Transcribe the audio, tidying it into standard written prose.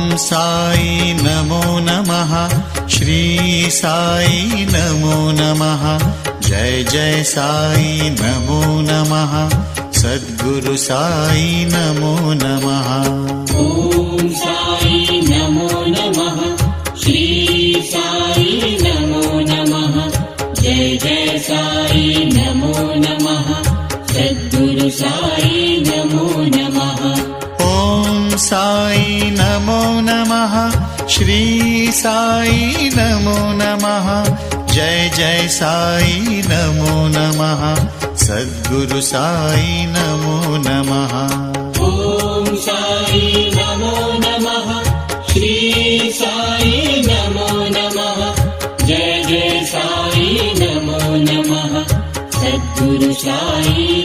साई नमो नमः। श्री साई नमो नमः। जय जय साई नमो नमः। सद्गुरु साई नमो नमः। ओम साई नमो नमः। श्री साई नमो नमः। जय जय साई नमो नमः। सद्गुरु साई नमो नमः। ओम साई नमो नमः। श्री साई नमो नमः। जय जय साई नमो नमः। सद्गुरु साई नमो नमः। ओम साई नमो नमः। श्री साई नमो नमः। जय जय साई नमो नमः। सद्गुरु साई